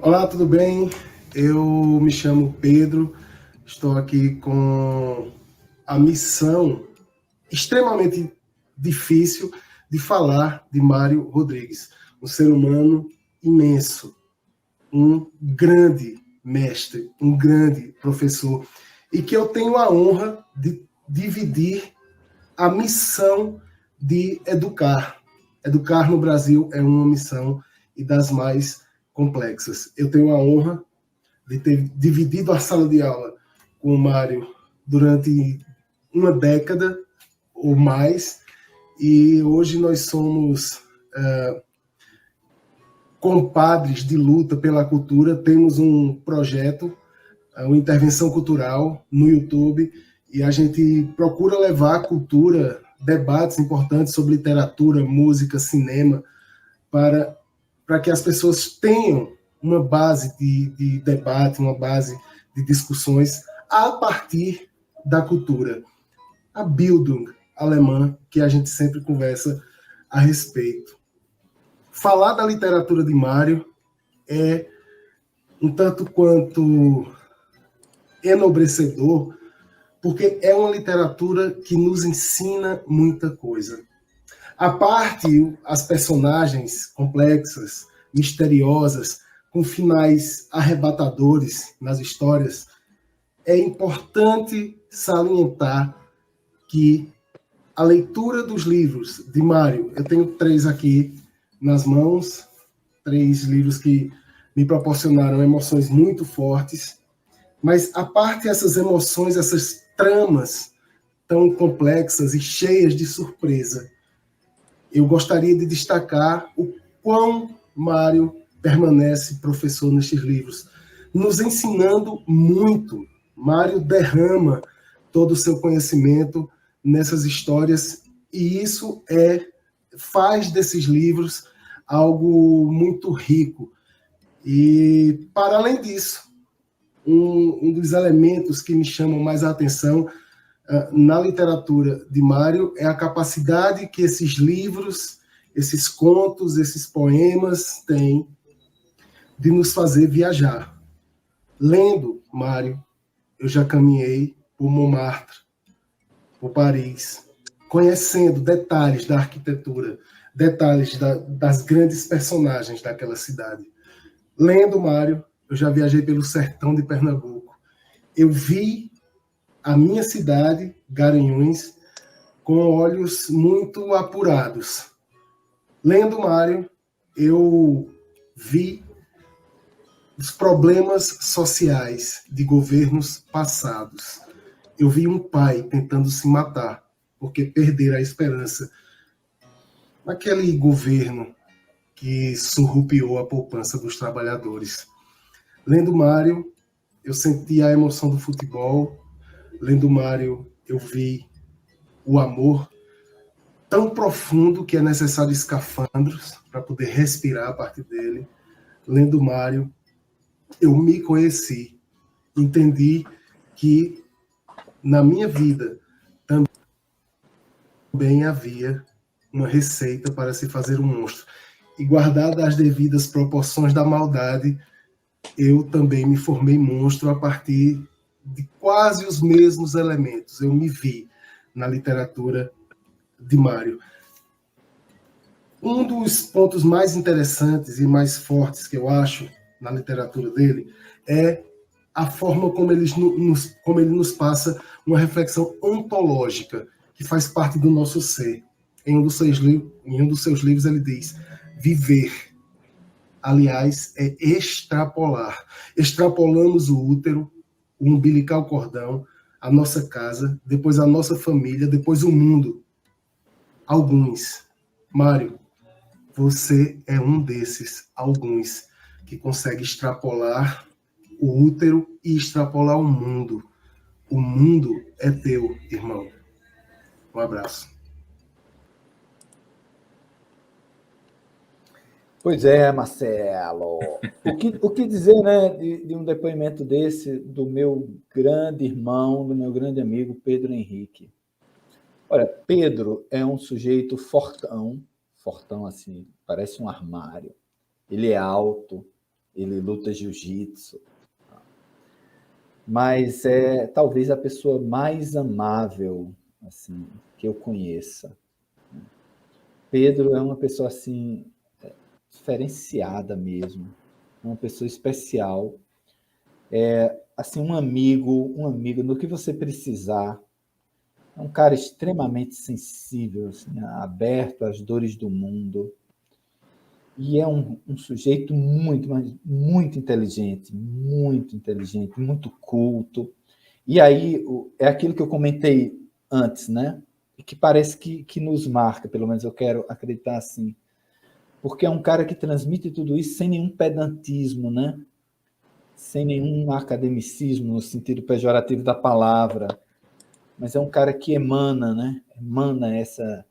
Olá, tudo bem? Eu me chamo Pedro, estou aqui com a missão extremamente difícil de falar de Mário Rodrigues, um ser humano imenso, um grande mestre, um grande professor, e que eu tenho a honra de dividir a missão de educar. Educar no Brasil é uma missão e das mais complexas. Eu tenho a honra de ter dividido a sala de aula com o Mário durante uma década ou mais, e hoje nós somos compadres de luta pela cultura. Temos um projeto, uma intervenção cultural no YouTube, e a gente procura levar a cultura, debates importantes sobre literatura, música, cinema, para que as pessoas tenham uma base de debate, uma base de discussões a partir da cultura. A Bildung alemã, que a gente sempre conversa a respeito. Falar da literatura de Mário é um tanto quanto enobrecedor, porque é uma literatura que nos ensina muita coisa. A parte, as personagens complexas, misteriosas, com finais arrebatadores nas histórias, é importante salientar que a leitura dos livros de Mário, eu tenho 3 aqui nas mãos, 3 livros que me proporcionaram emoções muito fortes, mas a parte dessas emoções, essas tramas tão complexas e cheias de surpresa, eu gostaria de destacar o quão Mário permanece professor nestes livros, nos ensinando muito. Mário derrama todo o seu conhecimento nessas histórias, e isso faz desses livros algo muito rico. E, para além disso, um dos elementos que me chamam mais a atenção na literatura de Mário é a capacidade que esses livros, esses contos, esses poemas têm de nos fazer viajar. Lendo Mário, eu já caminhei por Montmartre, por Paris, conhecendo detalhes da arquitetura, detalhes das grandes personagens daquela cidade. Lendo Mário, eu já viajei pelo sertão de Pernambuco. Eu vi a minha cidade, Garanhuns, com olhos muito apurados. Lendo Mário, eu vi os problemas sociais de governos passados. Eu vi um pai tentando se matar porque perdera a esperança naquele governo que surrupiou a poupança dos trabalhadores. Lendo Mário, eu senti a emoção do futebol. Lendo Mário, eu vi o amor tão profundo que é necessário escafandros para poder respirar a partir dele. Lendo Mário, eu me conheci, entendi que na minha vida também havia uma receita para se fazer um monstro. E guardada as devidas proporções da maldade, eu também me formei monstro a partir de quase os mesmos elementos. Eu me vi na literatura de Mário. Um dos pontos mais interessantes e mais fortes que eu acho na literatura dele é a forma como ele nos passa uma reflexão ontológica que faz parte do nosso ser. Em um dos seus livros ele diz: viver, aliás, é extrapolar. Extrapolamos o útero, o umbilical cordão, a nossa casa, depois a nossa família, depois o mundo. Alguns. Mário, você é um desses alguns que consegue extrapolar o útero e extrapolar o mundo. O mundo é teu, irmão. Um abraço. Pois é, Marcelo. O que dizer, né, de um depoimento desse do meu grande irmão, do meu grande amigo Pedro Henrique? Olha, Pedro é um sujeito fortão assim, parece um armário. Ele é alto, ele luta jiu-jitsu, mas é talvez a pessoa mais amável assim que eu conheça. Pedro é uma pessoa assim diferenciada mesmo, uma pessoa especial, assim um amigo no que você precisar. É um cara extremamente sensível, assim, aberto às dores do mundo. E é um sujeito muito inteligente, muito culto. E aí é aquilo que eu comentei antes, né? E que parece que nos marca, pelo menos eu quero acreditar assim. Porque é um cara que transmite tudo isso sem nenhum pedantismo, né? Sem nenhum academicismo no sentido pejorativo da palavra. Mas é um cara que emana, né? Emana essa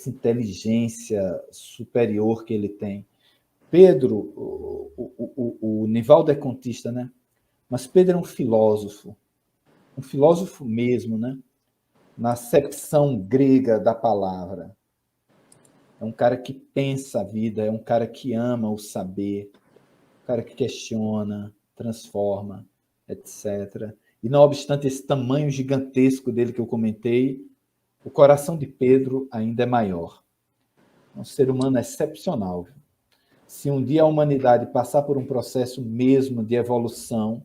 inteligência superior que ele tem. Pedro, o Nivaldo é contista, né? Mas Pedro é um filósofo mesmo, né? Na acepção grega da palavra. É um cara que pensa a vida, é um cara que ama o saber, um cara que questiona, transforma, etc. E não obstante esse tamanho gigantesco dele que eu comentei, o coração de Pedro ainda é maior. É um ser humano excepcional. Se um dia a humanidade passar por um processo mesmo de evolução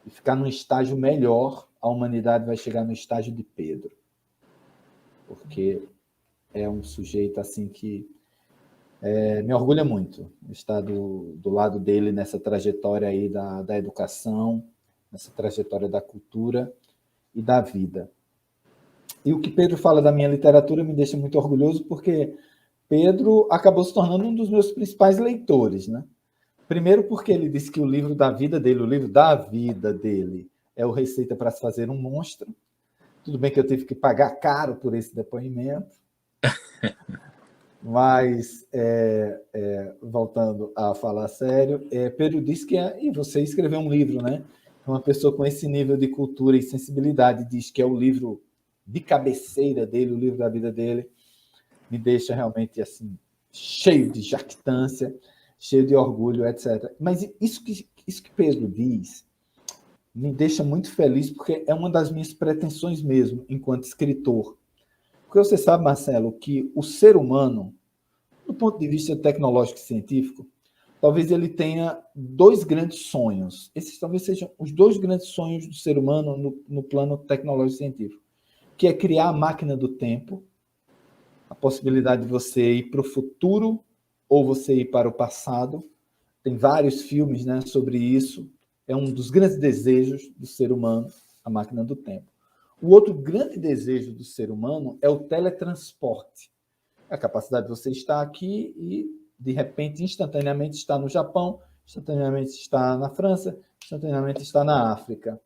e ficar num estágio melhor, a humanidade vai chegar no estágio de Pedro. Porque é um sujeito assim que me orgulha muito estar do lado dele nessa trajetória aí da educação, nessa trajetória da cultura e da vida. E o que Pedro fala da minha literatura me deixa muito orgulhoso, porque Pedro acabou se tornando um dos meus principais leitores, né? Primeiro porque ele disse que o livro da vida dele, é o Receita para se Fazer um Monstro. Tudo bem que eu tive que pagar caro por esse depoimento, mas, voltando a falar sério, Pedro disse que e você escreveu um livro, né? Uma pessoa com esse nível de cultura e sensibilidade diz que é o livro de cabeceira dele, o livro da vida dele, me deixa realmente assim cheio de jactância, cheio de orgulho, etc. Mas isso que Pedro diz me deixa muito feliz, porque é uma das minhas pretensões mesmo, enquanto escritor. Porque você sabe, Marcelo, que o ser humano, do ponto de vista tecnológico e científico, talvez ele tenha dois grandes sonhos. Esses talvez sejam os dois grandes sonhos do ser humano no plano tecnológico e científico, que é criar a máquina do tempo, a possibilidade de você ir para o futuro ou você ir para o passado. Tem vários filmes, né, sobre isso. É um dos grandes desejos do ser humano, a máquina do tempo. O outro grande desejo do ser humano é o teletransporte. A capacidade de você estar aqui e, de repente, instantaneamente estar no Japão, instantaneamente estar na França, instantaneamente estar na África.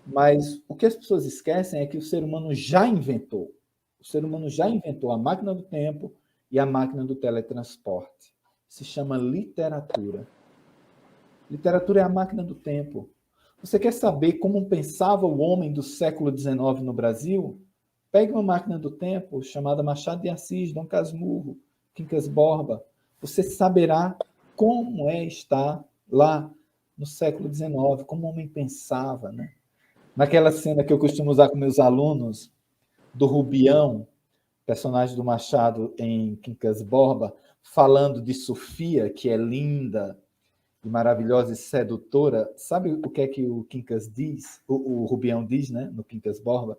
Mas o que as pessoas esquecem é que o ser humano já inventou. O ser humano já inventou a máquina do tempo e a máquina do teletransporte. Se chama literatura. Literatura é a máquina do tempo. Você quer saber como pensava o homem do século XIX no Brasil? Pegue uma máquina do tempo chamada Machado de Assis, Dom Casmurro, Quincas Borba. Você saberá como estar lá no século XIX, como o homem pensava, né? Naquela cena que eu costumo usar com meus alunos, do Rubião, personagem do Machado em Quincas Borba, falando de Sofia, que é linda e maravilhosa e sedutora. Sabe o que é que o Quincas diz? O Rubião diz, né, no Quincas Borba?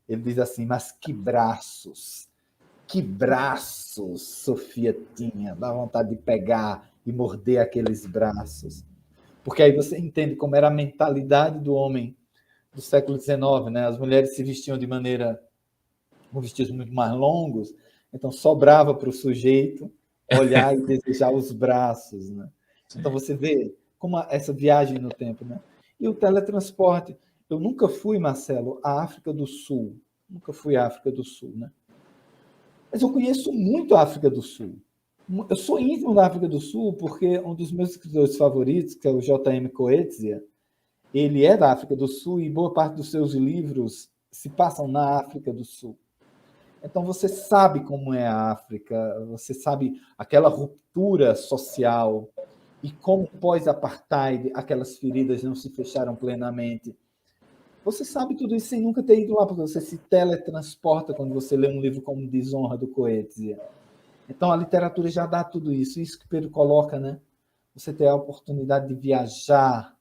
Ele diz assim, mas que braços Sofia tinha, dá vontade de pegar e morder aqueles braços. Porque aí você entende como era a mentalidade do homem do século XIX, né? As mulheres se vestiam de maneira, com vestidos muito mais longos, então sobrava para o sujeito olhar e desejar os braços, né? Então você vê como essa viagem no tempo, né? E o teletransporte. Eu nunca fui, Marcelo, à África do Sul. Nunca fui à África do Sul, né? Mas eu conheço muito a África do Sul. Eu sou íntimo da África do Sul porque um dos meus escritores favoritos, que é o J.M. Coetzee, ele é da África do Sul e boa parte dos seus livros se passam na África do Sul. Então você sabe como é a África, você sabe aquela ruptura social e como pós-apartheid aquelas feridas não se fecharam plenamente. Você sabe tudo isso sem nunca ter ido lá, porque você se teletransporta quando você lê um livro como Desonra, do Coetzee. Então, a literatura já dá tudo isso. Isso que Pedro coloca, né? Você ter a oportunidade de viajar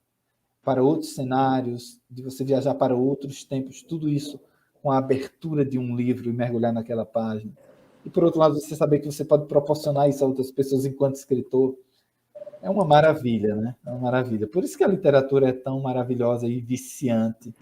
para outros cenários, de você viajar para outros tempos, tudo isso com a abertura de um livro e mergulhar naquela página. E, por outro lado, você saber que você pode proporcionar isso a outras pessoas enquanto escritor. É uma maravilha, né? É uma maravilha. Por isso que a literatura é tão maravilhosa e viciante.